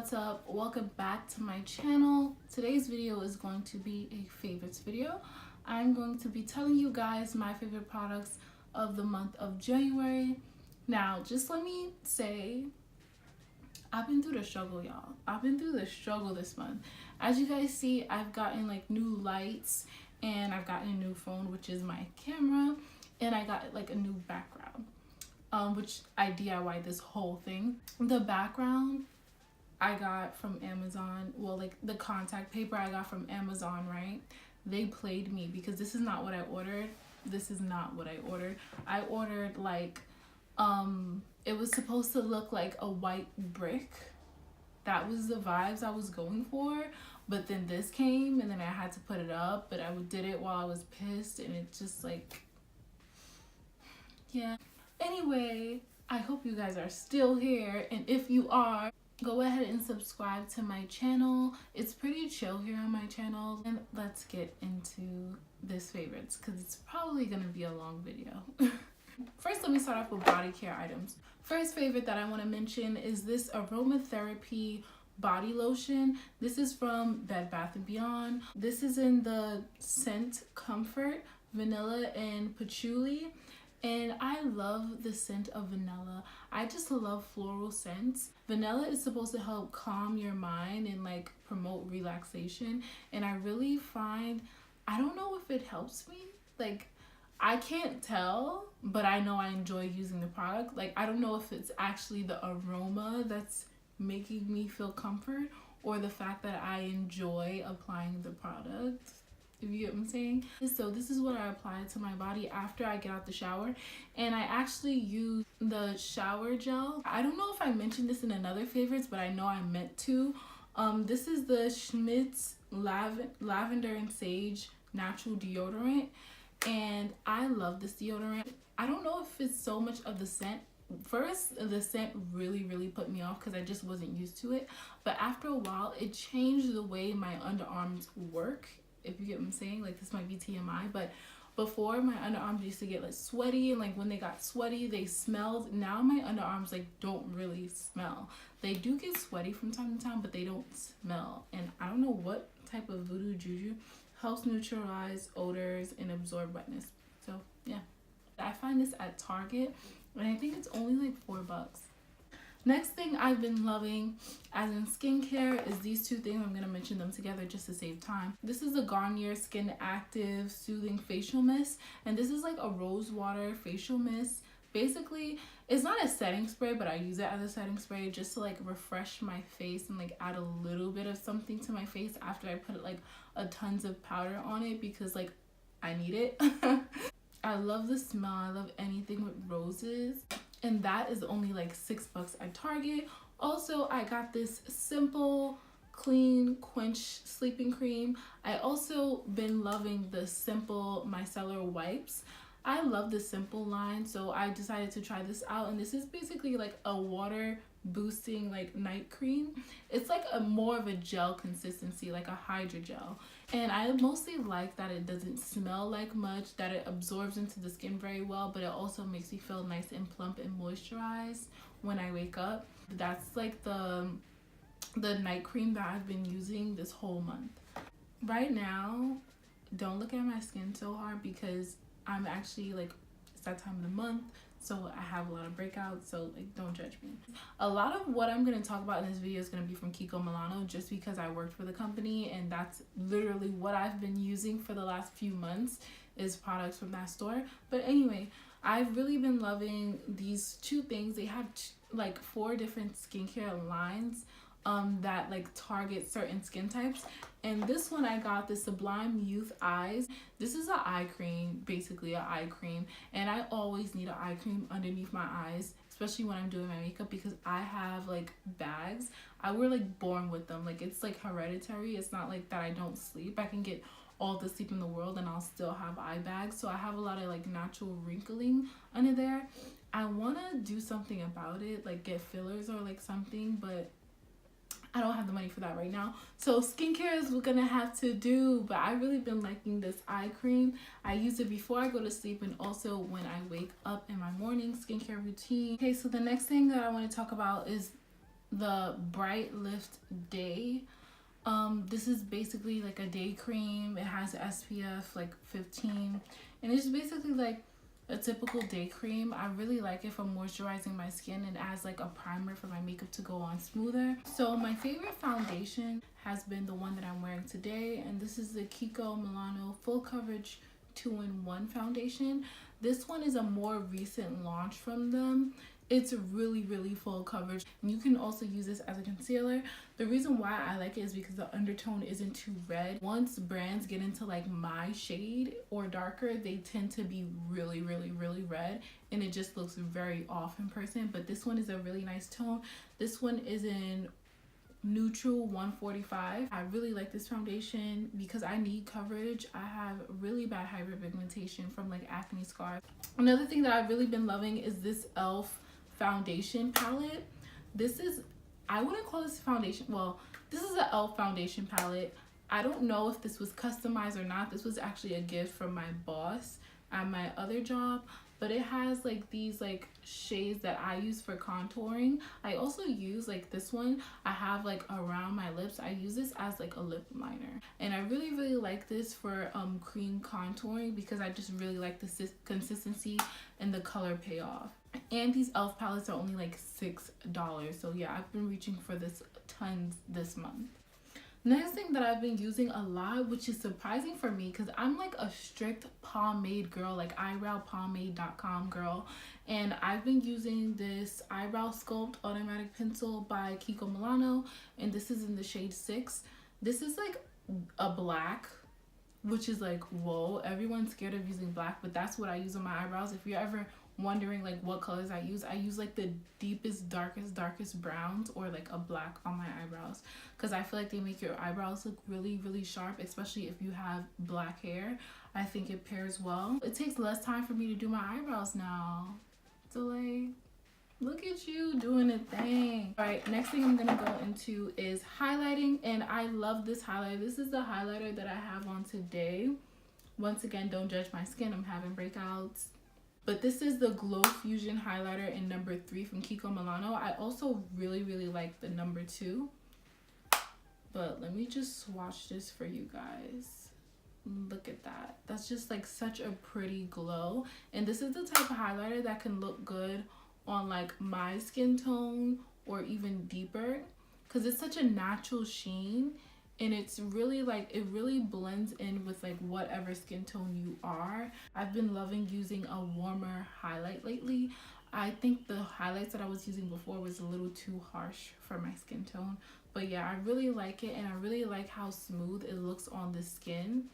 what's up? Welcome back to my channel. Today's video is going to be a favorites video. I'm going to be telling you guys my favorite products of the month of January. Now, just let me say, I've been through the struggle, y'all. I've been through the struggle this month. As you guys see, I've gotten like new lights and I've gotten a new phone, which is my camera, and I got like a new background, which I DIY'd this whole thing. The background I got from Amazon. Well, like the contact paper I got from Amazon, right? They played me because this is not what I ordered. This is not what I ordered. I ordered like, it was supposed to look like a white brick. That was the vibes I was going for. But then this came and then I had to put it up, but I did it while I was pissed and it just like, yeah. Anyway, I hope you guys are still here, and if you are, go ahead and subscribe to my channel. It's pretty chill here on my channel. And let's get into this favorites because it's probably gonna be a long video. First, let me start off with body care items. First favorite that I want to mention is this aromatherapy body lotion. This is from Bed Bath & Beyond. This is in the scent Comfort, vanilla and patchouli. And I love the scent of vanilla. I just love floral scents. Vanilla is supposed to help calm your mind and like promote relaxation. And I really find, I don't know if it helps me. Like, I can't tell, but I know I enjoy using the product. Like, I don't know if it's actually the aroma that's making me feel comfort or the fact that I enjoy applying the product. If you get what I'm saying. So this is what I apply to my body after I get out the shower, and I actually use the shower gel. I don't know if I mentioned this in another favorites, but I know I meant to. This is the Schmidt's lavender and sage natural deodorant, and I love this deodorant. I don't know if it's so much of the scent. First, the scent really put me off because I just wasn't used to it, but after a while it changed the way my underarms work. If you get what I'm saying, like this might be TMI, but before my underarms used to get like sweaty, and like when they got sweaty they smelled. Now my underarms like don't really smell. They do get sweaty from time to time, but they don't smell, and I don't know what type of voodoo juju helps neutralize odors and absorb wetness. So yeah, I find this at Target and I think it's only like $4. Next thing I've been loving as in skincare is these two things. I'm going to mention them together just to save time. This is the Garnier Skin Active Soothing Facial Mist, and this is like a rose water facial mist. Basically, it's not a setting spray, but I use it as a setting spray just to like refresh my face and like add a little bit of something to my face after I put like a tons of powder on it because like I need it. I love the smell. I love anything with roses. And that is only like $6 at Target. Also, I got this Simple Clean Quench Sleeping Cream. I also been loving the Simple Micellar Wipes. I love the Simple line, so I decided to try this out. And this is basically like a water boosting like night cream. It's like a more of a gel consistency, like a hydrogel. And I mostly like that it doesn't smell like much, that it absorbs into the skin very well, but it also makes me feel nice and plump and moisturized when I wake up. That's like the night cream that I've been using this whole month. Right now, don't look at my skin so hard because I'm actually like, it's that time of the month, so I have a lot of breakouts, so like don't judge me. A lot of what I'm going to talk about in this video is going to be from Kiko Milano just because I worked for the company, and that's literally what I've been using for the last few months is products from that store. But anyway, I've really been loving these two things. They have like 4 different skincare lines that like target certain skin types, and this one I got the Sublime Youth Eyes. This is an eye cream, basically an eye cream, and I always need an eye cream underneath my eyes, especially when I'm doing my makeup because I have like bags. I were like born with them. Like it's like hereditary. It's not like that I don't sleep. I can get all the sleep in the world and I'll still have eye bags, so I have a lot of like natural wrinkling under there. I want to do something about it, like get fillers or like something, but I don't have the money for that right now. So skincare is we're gonna have to do, but I've really been liking this eye cream. I use it before I go to sleep and also when I wake up in my morning skincare routine. Okay, so the next thing that I want to talk about is the Bright Lift Day. This is basically like a day cream. It has SPF like 15, and it's basically like a typical day cream. I really like it for moisturizing my skin and as like a primer for my makeup to go on smoother. So my favorite foundation has been the one that I'm wearing today, and this is the Kiko Milano Full Coverage 2-in-1 foundation. This one is a more recent launch from them. It's really full coverage. You can also use this as a concealer. The reason why I like it is because the undertone isn't too red. Once brands get into like my shade or darker, they tend to be really red, and it just looks very off in person. But this one is a really nice tone. This one is in neutral 145. I really like this foundation because I need coverage. I have really bad hyperpigmentation from like acne scars. Another thing that I've really been loving is this e.l.f. foundation palette. This is, I wouldn't call this foundation, well, this is an e.l.f. foundation palette. I don't know if this was customized or not. This was actually a gift from my boss at my other job, but it has like these like shades that I use for contouring. I also use like this one I have like around my lips. I use this as like a lip liner, and I really like this for cream contouring because I just really like the consistency and the color payoff. And these e.l.f. palettes are only like $6. So yeah, I've been reaching for this tons this month. Next thing that I've been using a lot, which is surprising for me because I'm like a strict pomade girl, like eyebrowpomade.com girl, and I've been using this Eyebrow Sculpt Automatic Pencil by Kiko Milano, and this is in the shade 6. This is like a black, which is like, whoa, everyone's scared of using black, but that's what I use on my eyebrows. If you're ever wondering like what colors I use like the deepest darkest browns or like a black on my eyebrows because I feel like they make your eyebrows look really sharp, especially if you have black hair. I think it pairs well. It takes less time for me to do my eyebrows now, so like, look at you doing a thing. All right, next thing I'm gonna go into is highlighting, and I love this highlighter. This is the highlighter that I have on today. Once again, don't judge my skin, I'm having breakouts. But this is the Glow Fusion highlighter in number 3 from Kiko Milano. I also really like the number 2. But let me just swatch this for you guys. Look at that. That's just like such a pretty glow. And this is the type of highlighter that can look good on like my skin tone or even deeper because it's such a natural sheen. And it's really like, it really blends in with like whatever skin tone you are. I've been loving using a warmer highlight lately. I think the highlights that I was using before was a little too harsh for my skin tone. But yeah, I really like it, and I really like how smooth it looks on the skin.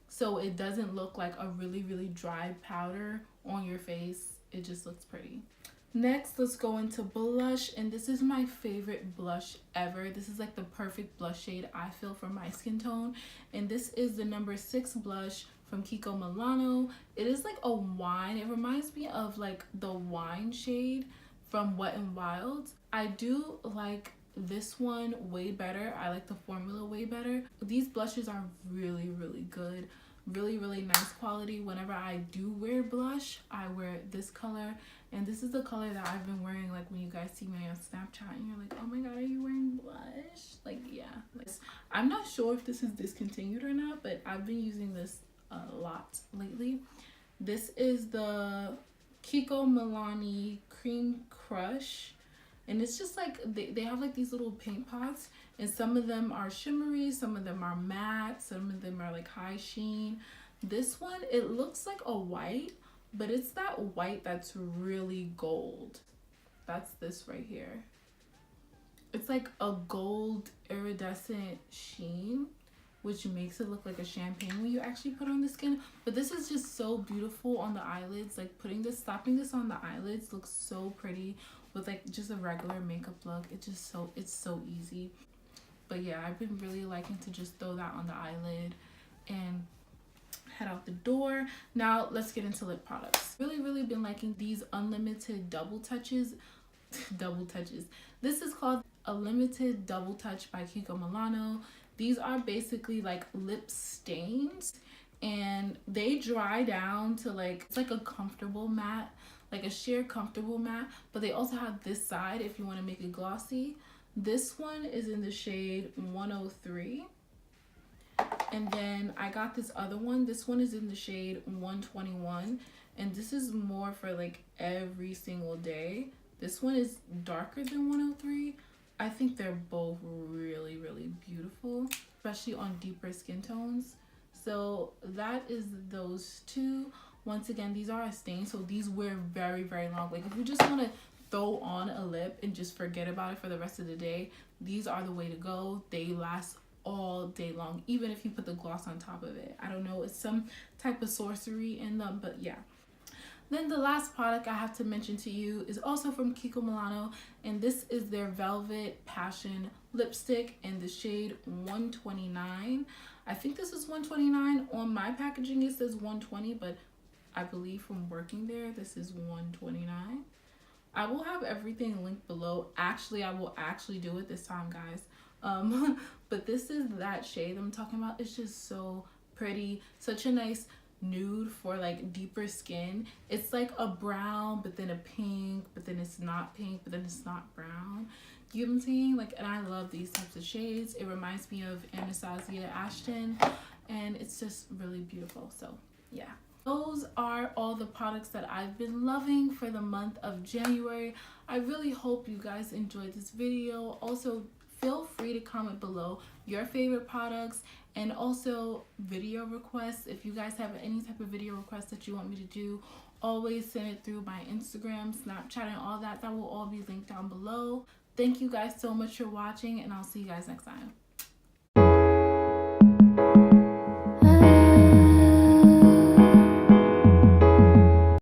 So it doesn't look like a really dry powder on your face. It just looks pretty. Next, let's go into blush, and this is my favorite blush ever. This is like the perfect blush shade I feel for my skin tone, and this is the number 6 blush from Kiko Milano. It is like a wine. It reminds me of like the wine shade from Wet n Wild. I do like this one way better. I like the formula way better. These blushes are really good, really nice quality. Whenever I do wear blush, I wear this color, and this is the color that I've been wearing like when you guys see me on Snapchat and you're like, oh my god, are you wearing blush? Like, yeah, like, I'm not sure if this is discontinued or not, but I've been using this a lot lately. This is the Kiko Milani Cream Crush, and it's just like they have like these little paint pots, and some of them are shimmery, some of them are matte, some of them are like high sheen. This one, it looks like a white, but it's that white that's really gold. That's this right here. It's like a gold iridescent sheen, which makes it look like a champagne when you actually put on the skin. But this is just so beautiful on the eyelids. Like slapping this on the eyelids looks so pretty with like just a regular makeup look. It's so easy. But yeah, I've been really liking to just throw that on the eyelid and head out the door. Now let's get into lip products. Really been liking these unlimited double touches. This is called a limited double touch by Kiko Milano. These are basically like lip stains, and they dry down to like, it's like a comfortable matte, like a sheer comfortable matte, but they also have this side if you want to make it glossy. This one is in the shade 103. And then I got this other one. This one is in the shade 121. And this is more for like every single day. This one is darker than 103. I think they're both really, really beautiful, especially on deeper skin tones. So that is those two. Once again, these are a stain, so these wear very, very long. Like if you just want to throw on a lip and just forget about it for the rest of the day, these are the way to go. They last all day long, even if you put the gloss on top of it. I don't know, it's some type of sorcery in them, but yeah. Then the last product I have to mention to you is also from Kiko Milano, and this is their Velvet Passion lipstick in the shade 129. I think this is 129. On my packaging it says 120, but I believe from working there this is 129. I will have everything linked below. Actually, I will actually do it this time, guys. But this is that shade I'm talking about. It's just so pretty, such a nice nude for like deeper skin. It's like a brown, but then a pink, but then it's not pink, but then it's not brown. You know what I'm saying? Like, and I love these types of shades. It reminds me of Anastasia Ashton, and it's just really beautiful. So yeah, those are all the products that I've been loving for the month of January. I really hope you guys enjoyed this video. Also, feel free to comment below your favorite products and also video requests. If you guys have any type of video requests that you want me to do, always send it through my Instagram, Snapchat, and all that. That will all be linked down below. Thank you guys so much for watching, and I'll see you guys next time.